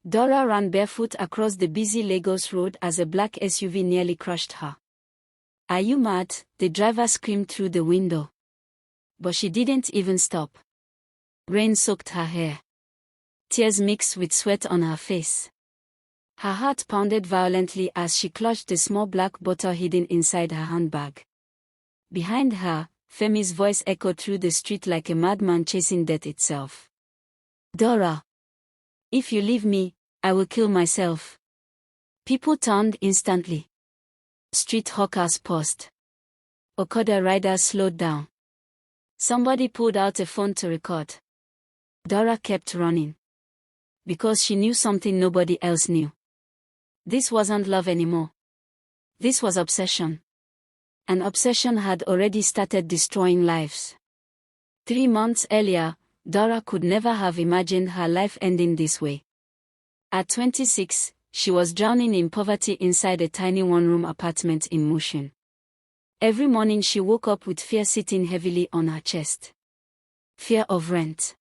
Dara ran barefoot across the busy Lagos road as a black SUV nearly crushed her. "Are you mad?" the driver screamed through the window. But she didn't even stop. Rain soaked her hair. Tears mixed with sweat on her face. Her heart pounded violently as she clutched the small black bottle hidden inside her handbag. Behind her, Femi's voice echoed through the street like a madman chasing death itself. "Dara, if you leave me, I will kill myself." People turned instantly. Street hawkers paused. Okada riders slowed down. Somebody pulled out a phone to record. Dara kept running. Because she knew something nobody else knew. This wasn't love anymore. This was obsession. And obsession had already started destroying lives. 3 months earlier, Dara could never have imagined her life ending this way. At 26, she was drowning in poverty inside a tiny one-room apartment in Mushin. Every morning she woke up with fear sitting heavily on her chest. Fear of rent.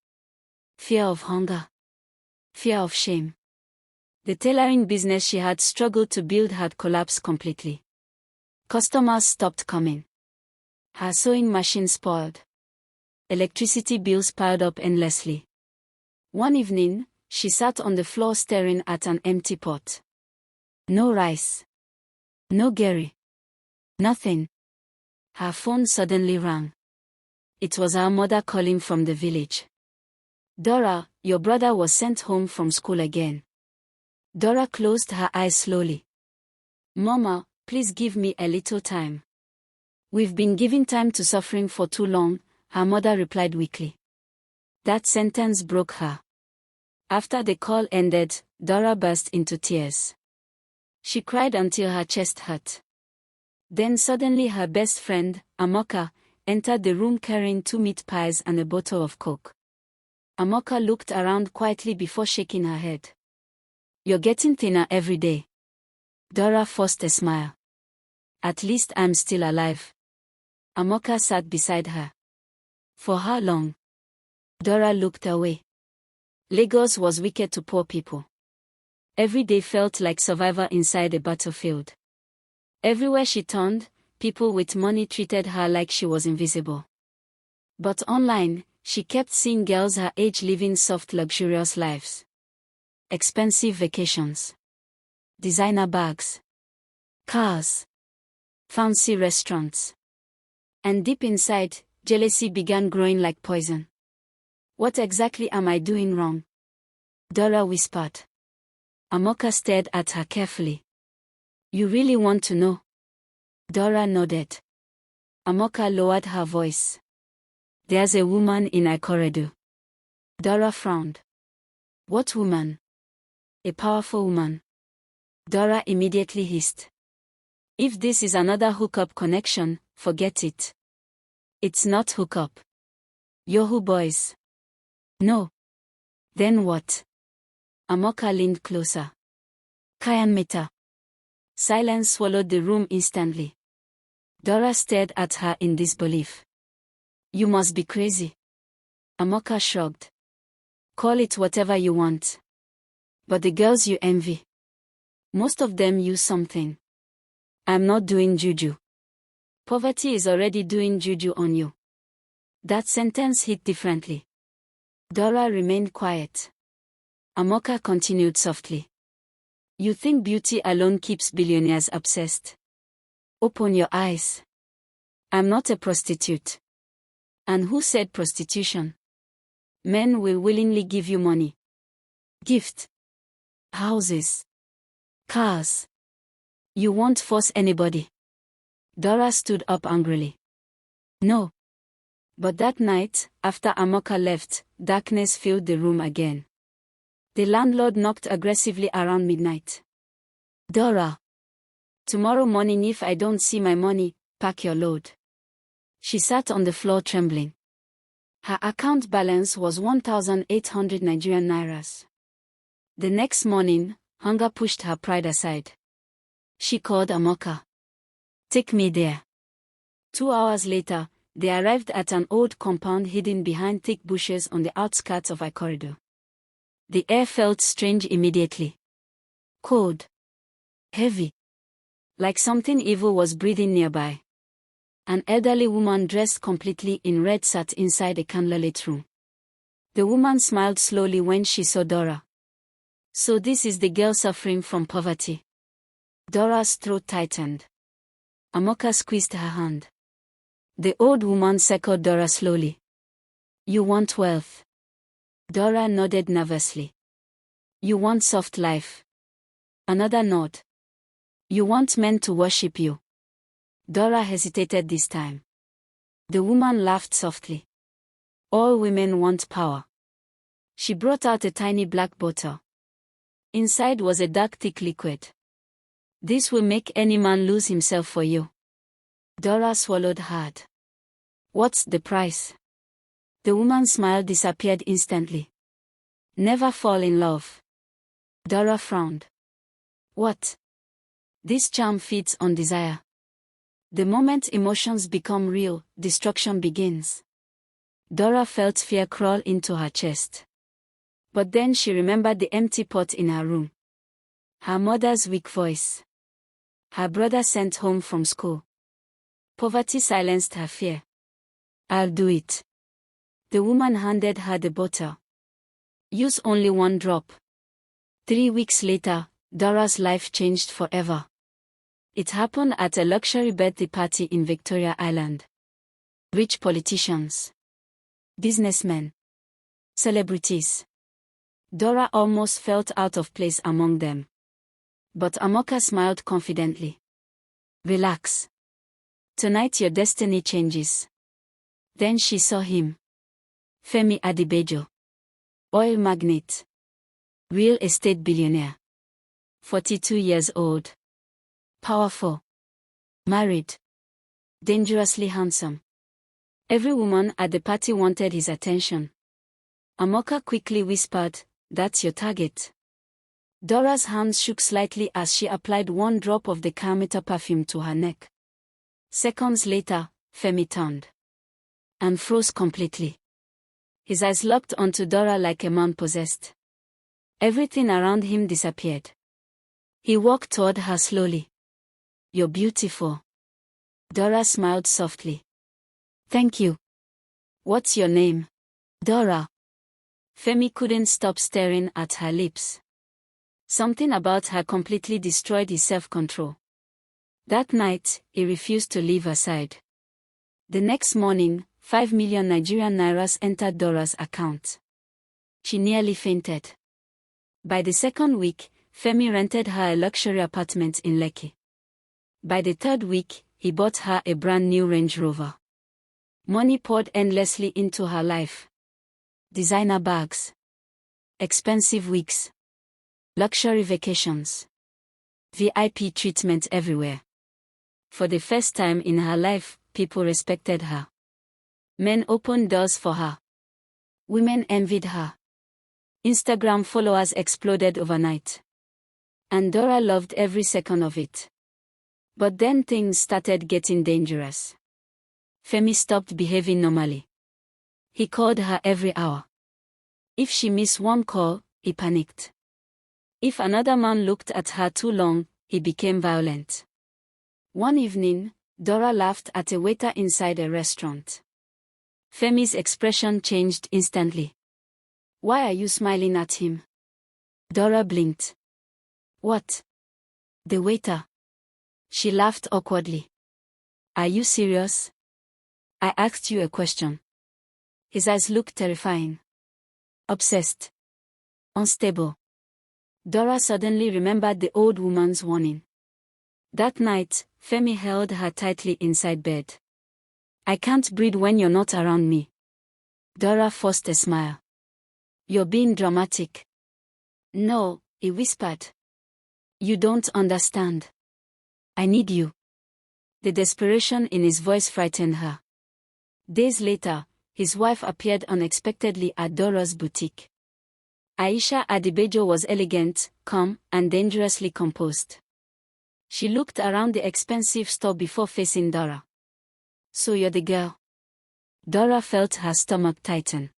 Fear of hunger. Fear of shame. The tailoring business she had struggled to build had collapsed completely. Customers stopped coming. Her sewing machine spoiled. Electricity bills piled up endlessly. One evening, she sat on the floor staring at an empty pot. No rice. No Gary. Nothing. Her phone suddenly rang. It was her mother calling from the village. "Dara, your brother was sent home from school again." Dara closed her eyes slowly. "Mama, please give me a little time." "We've been giving time to suffering for too long," her mother replied weakly. That sentence broke her. After the call ended, Dara burst into tears. She cried until her chest hurt. Then suddenly her best friend, Amoka, entered the room carrying 2 meat pies and a bottle of Coke. Amoka looked around quietly before shaking her head. "You're getting thinner every day." Dara forced a smile. "At least I'm still alive." Amoka sat beside her. "For how long?" Dara looked away. Lagos was wicked to poor people. Every day felt like survivor inside a battlefield. Everywhere she turned, people with money treated her like she was invisible. But online, she kept seeing girls her age living soft, luxurious lives. Expensive vacations. Designer bags. Cars. Fancy restaurants. And deep inside, jealousy began growing like poison. "What exactly am I doing wrong?" Dara whispered. Amoka stared at her carefully. "You really want to know?" Dara nodded. Amoka lowered her voice. "There's a woman in Ikorodu." Dara frowned. "What woman?" "A powerful woman." Dara immediately hissed. "If this is another hookup connection, forget it. It's not hookup. Yahoo boys." "No." "Then what?" Amoka leaned closer. "Kayanmata." Silence swallowed the room instantly. Dara stared at her in disbelief. "You must be crazy." Amoka shrugged. "Call it whatever you want. But the girls you envy, most of them use something. I'm not doing juju. Poverty is already doing juju on you." That sentence hit differently. Dara remained quiet. Amoka continued softly. "You think beauty alone keeps billionaires obsessed? Open your eyes. I'm not a prostitute." "And who said prostitution?" "Men will willingly give you money. Gift. Houses. Cars. You won't force anybody." Dara stood up angrily. "No." But that night, after Amoka left, darkness filled the room again. The landlord knocked aggressively around midnight. "Dara. Tomorrow morning if I don't see my money, pack your load." She sat on the floor trembling. Her account balance was 1,800 Nigerian nairas. The next morning, hunger pushed her pride aside. She called Amoka. "Take me there." 2 hours later, they arrived at an old compound hidden behind thick bushes on the outskirts of Ikorodu. The air felt strange immediately. Cold. Heavy. Like something evil was breathing nearby. An elderly woman dressed completely in red sat inside a candlelit room. The woman smiled slowly when she saw Dara. So this is the girl suffering from poverty. Dora's throat tightened. Amoka squeezed her hand. The old woman circled Dara slowly. You want wealth? Dara nodded nervously. You want soft life? Another nod. You want men to worship you? Dara hesitated this time. The woman laughed softly. All women want power. She brought out a tiny black bottle. Inside was a dark thick liquid. This will make any man lose himself for you. Dara swallowed hard. What's the price? The woman's smile disappeared instantly. Never fall in love. Dara frowned. What? This charm feeds on desire. The moment emotions become real, destruction begins. Dara felt fear crawl into her chest. But then she remembered the empty pot in her room. Her mother's weak voice. Her brother sent home from school. Poverty silenced her fear. I'll do it. The woman handed her the bottle. Use only one drop. 3 weeks later, Dara's life changed forever. It happened at a luxury birthday party in Victoria Island. Rich politicians. Businessmen. Celebrities. Dara almost felt out of place among them. But Amoka smiled confidently. Relax. Tonight your destiny changes. Then she saw him. Femi Adebayo. Oil magnate. Real estate billionaire. 42 years old. Powerful. Married. Dangerously handsome. Every woman at the party wanted his attention. Amoka quickly whispered, "That's your target." Dara's hands shook slightly as she applied one drop of the Kayanmata perfume to her neck. Seconds later, Femi turned. And froze completely. His eyes locked onto Dara like a man possessed. Everything around him disappeared. He walked toward her slowly. You're beautiful. Dara smiled softly. Thank you. What's your name? Dara. Femi couldn't stop staring at her lips. Something about her completely destroyed his self-control. That night, he refused to leave her side. The next morning, 5 million Nigerian nairas entered Dara's account. She nearly fainted. By the second week, Femi rented her a luxury apartment in Lekki. By the third week, he bought her a brand new Range Rover. Money poured endlessly into her life. Designer bags. Expensive wigs. Luxury vacations. VIP treatment everywhere. For the first time in her life, people respected her. Men opened doors for her. Women envied her. Instagram followers exploded overnight. And Dara loved every second of it. But then things started getting dangerous. Femi stopped behaving normally. He called her every hour. If she missed one call, he panicked. If another man looked at her too long, he became violent. One evening, Dara laughed at a waiter inside a restaurant. Femi's expression changed instantly. Why are you smiling at him? Dara blinked. What? The waiter. She laughed awkwardly. Are you serious? I asked you a question. His eyes looked terrifying. Obsessed. Unstable. Dara suddenly remembered the old woman's warning. That night, Femi held her tightly inside bed. I can't breathe when you're not around me. Dara forced a smile. You're being dramatic. No, he whispered. You don't understand. I need you. The desperation in his voice frightened her. Days later, his wife appeared unexpectedly at Dara's boutique. Aisha Adebayo was elegant, calm, and dangerously composed. She looked around the expensive store before facing Dara. So you're the girl. Dara felt her stomach tighten.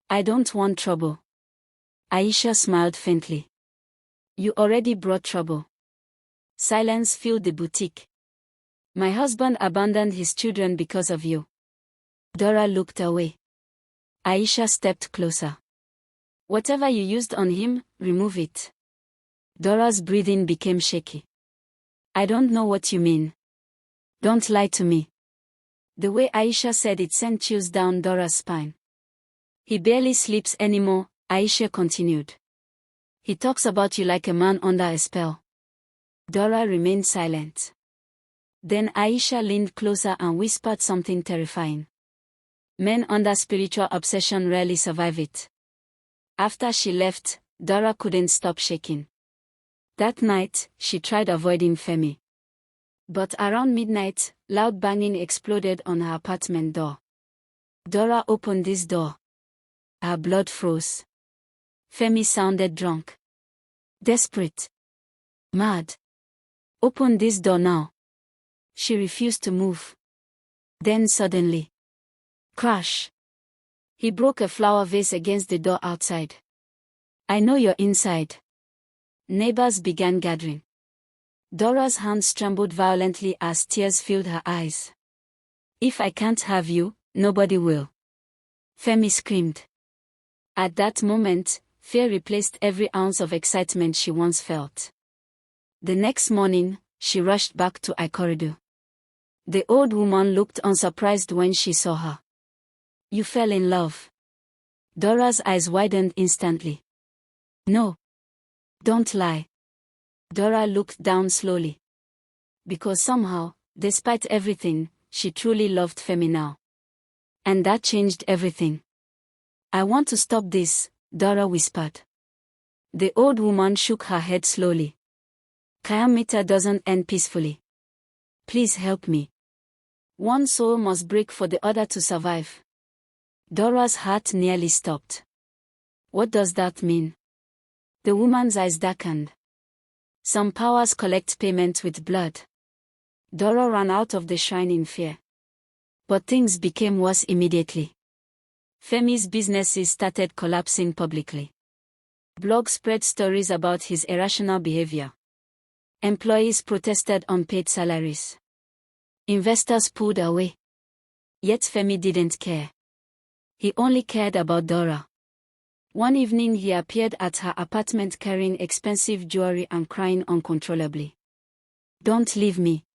I don't want trouble. Aisha smiled faintly. You already brought trouble. Silence filled the boutique. My husband abandoned his children because of you. Dara looked away. Aisha stepped closer. Whatever you used on him, remove it. Dara's breathing became shaky. I don't know what you mean. Don't lie to me. The way Aisha said it sent chills down Dara's spine. He barely sleeps anymore, Aisha continued. He talks about you like a man under a spell. Dara remained silent. Then Aisha leaned closer and whispered something terrifying. Men under spiritual obsession rarely survive it. After she left, Dara couldn't stop shaking. That night, she tried avoiding Femi. But around midnight, loud banging exploded on her apartment door. Dara opened this door. Her blood froze. Femi sounded drunk. Desperate. Mad. Open this door now. She refused to move. Then suddenly. Crash. He broke a flower vase against the door outside. I know you're inside. Neighbors began gathering. Dara's hands trembled violently as tears filled her eyes. If I can't have you, nobody will. Femi screamed. At that moment, fear replaced every ounce of excitement she once felt. The next morning, she rushed back to Ikorodu. The old woman looked unsurprised when she saw her. You fell in love. Dara's eyes widened instantly. No. Don't lie. Dara looked down slowly. Because somehow, despite everything, she truly loved Femi now. And that changed everything. I want to stop this, Dara whispered. The old woman shook her head slowly. Kayanmata doesn't end peacefully. Please help me. One soul must break for the other to survive. Dara's heart nearly stopped. What does that mean? The woman's eyes darkened. Some powers collect payment with blood. Dara ran out of the shrine in fear. But things became worse immediately. Femi's businesses started collapsing publicly. Blogs spread stories about his irrational behavior. Employees protested unpaid salaries. Investors pulled away. Yet Femi didn't care. He only cared about Dara. One evening he appeared at her apartment carrying expensive jewelry and crying uncontrollably. Don't leave me.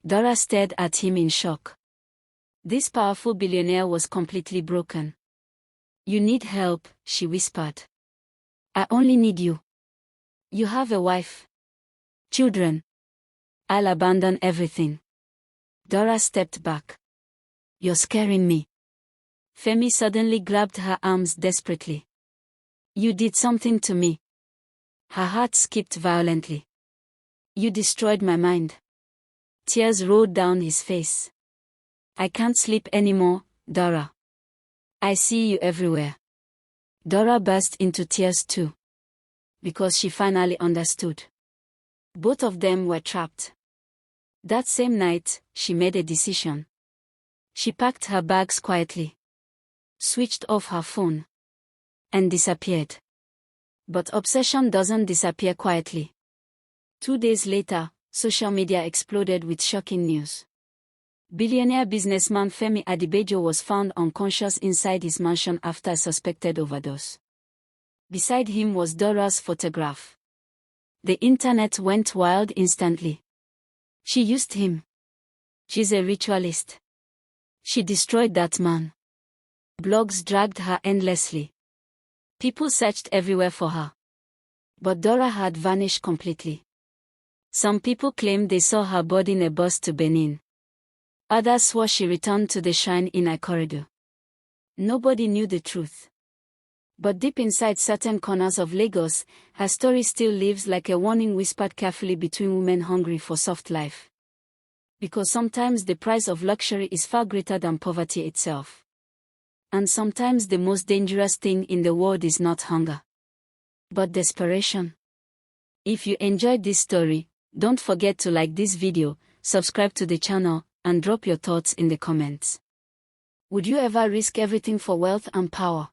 Dara stared at him in shock. This powerful billionaire was completely broken. You need help, she whispered. I only need you. You have a wife. Children. I'll abandon everything. Dara stepped back. You're scaring me. Femi suddenly grabbed her arms desperately. You did something to me. Her heart skipped violently. You destroyed my mind. Tears rolled down his face. I can't sleep anymore, Dara. I see you everywhere. Dara burst into tears too. Because she finally understood. Both of them were trapped. That same night, she made a decision. She packed her bags quietly, switched off her phone, and disappeared. But obsession doesn't disappear quietly. 2 days later, social media exploded with shocking news. Billionaire businessman Femi Adebayo was found unconscious inside his mansion after a suspected overdose. Beside him was Dara's photograph. The internet went wild instantly. She used him. She's a ritualist. She destroyed that man. Blogs dragged her endlessly. People searched everywhere for her. But Dara had vanished completely. Some people claimed they saw her boarding a bus to Benin. Others swore she returned to the shrine in Ikorodu. Nobody knew the truth. But deep inside certain corners of Lagos, her story still lives like a warning whispered carefully between women hungry for soft life. Because sometimes the price of luxury is far greater than poverty itself. And sometimes the most dangerous thing in the world is not hunger, but desperation. If you enjoyed this story, don't forget to like this video, subscribe to the channel, and drop your thoughts in the comments. Would you ever risk everything for wealth and power?